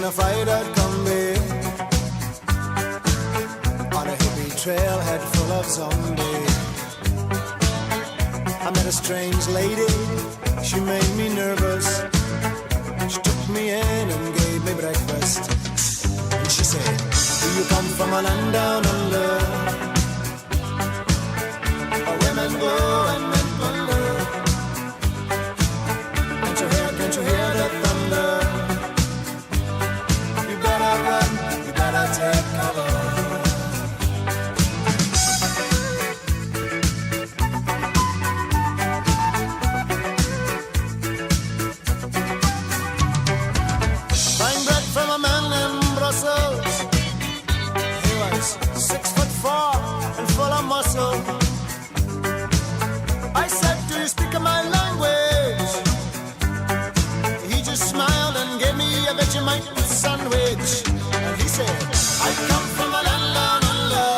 a fight at Combe on a hippie trailhead full of zombies. I met a strange lady, she made me nervous. She took me in and gave me breakfast. And she said, do you come from a land down under, where women go and men wonder? Can't you hear the thunder? You better run, you better take cover. Buying bread from a man in Brussels. He was 6'4" and full of muscle. I said, do you speak my language? He just smiled and gave me a Vegemite sandwich. And he said, I come from a land down under,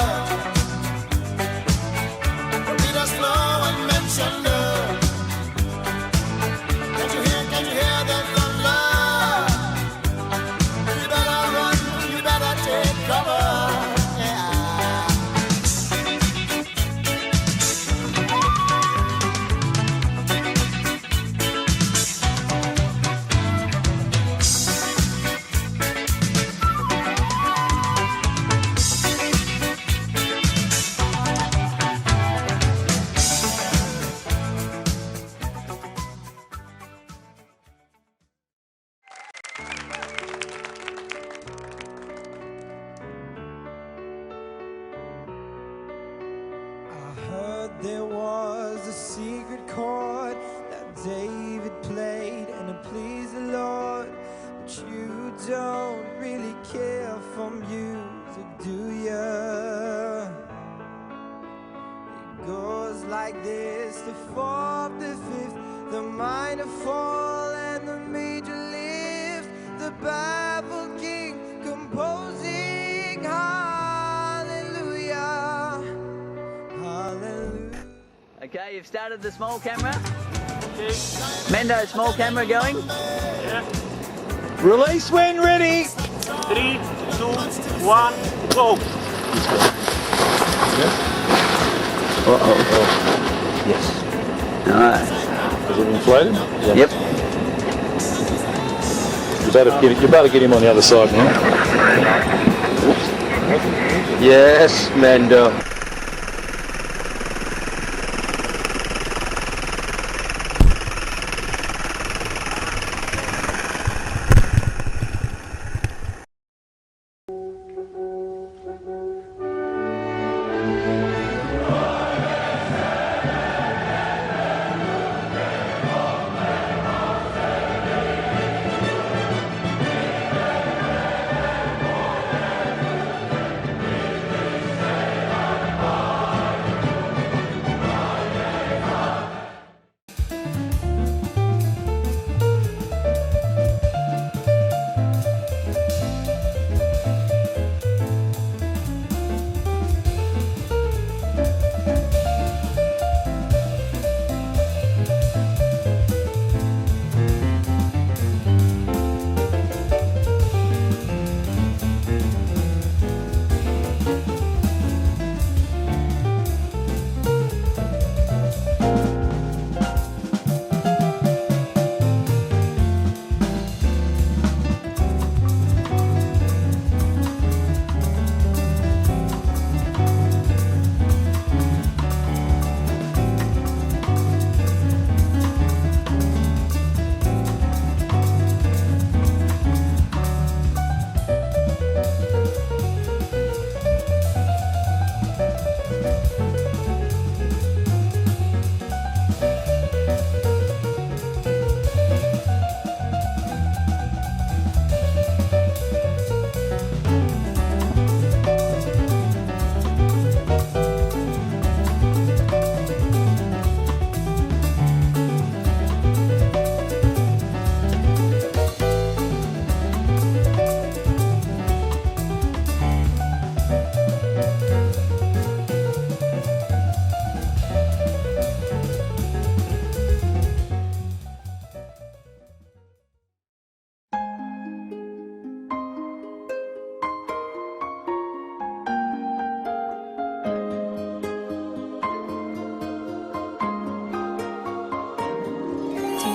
where rivers flow and men thunder. Can't you hear the thunder? You better run, you better take cover. There was a secret chord that David played and it pleased the Lord. But you don't really care for music, do ya? It goes like this: the fourth, the fifth, the minor fall and the major lift. The baffled king composing hallelujah, hallelujah. Okay, you've started the small camera. Okay. Mendo, small camera going. Yeah. Release when ready. 3, 2, 1, go. Yes. Alright. Is it inflated? Yeah. Yep. You better get him on the other side now. Yes, Mendo.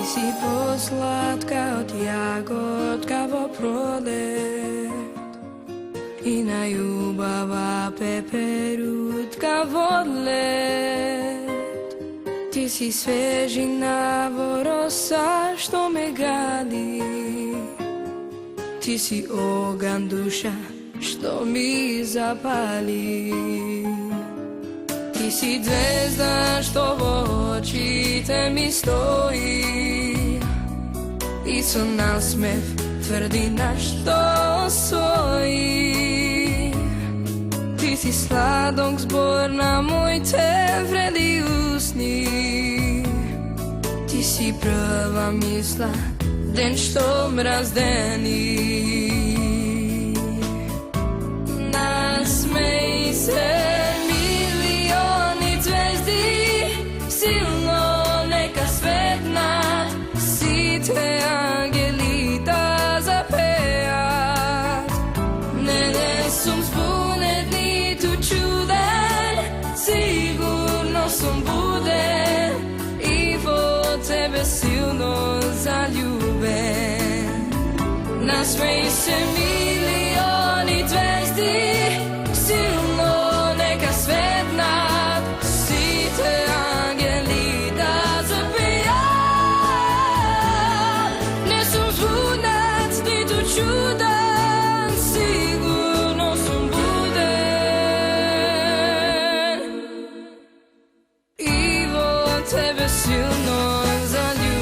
si poslatka od jagotka vo prolet i na ljubava peperutka vodlet. Ti si svežina vorosa što me gali, ti si ogan duša što mi zapali. Ti si zvezda što v očite mi stoji i su nasmev tvrdina što osvoji. Ti si sladok zbor na moj te vredi usni. Ti si prva misla den što mrazdeni. Nasmej se silno neka svetna si te angelita zapejat. Ne sum zbunet ni tu čuden, sigurno sum buden i vo tebe silno zaljuben. Nasmej se milioni zvezdi, silno neka svetna si te angelita zapejat. Ne sum zvunac ni tu čudan, sigurno sum buden i vo tebe silno zaljuben.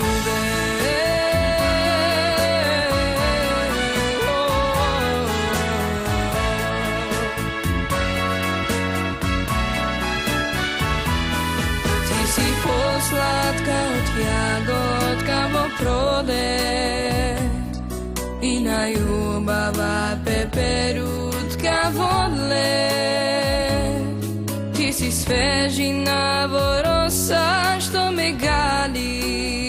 Poslatka od jagotka vo prolet i na ljubava peperutka vodlet. Ti si svežina vorosa što me gali,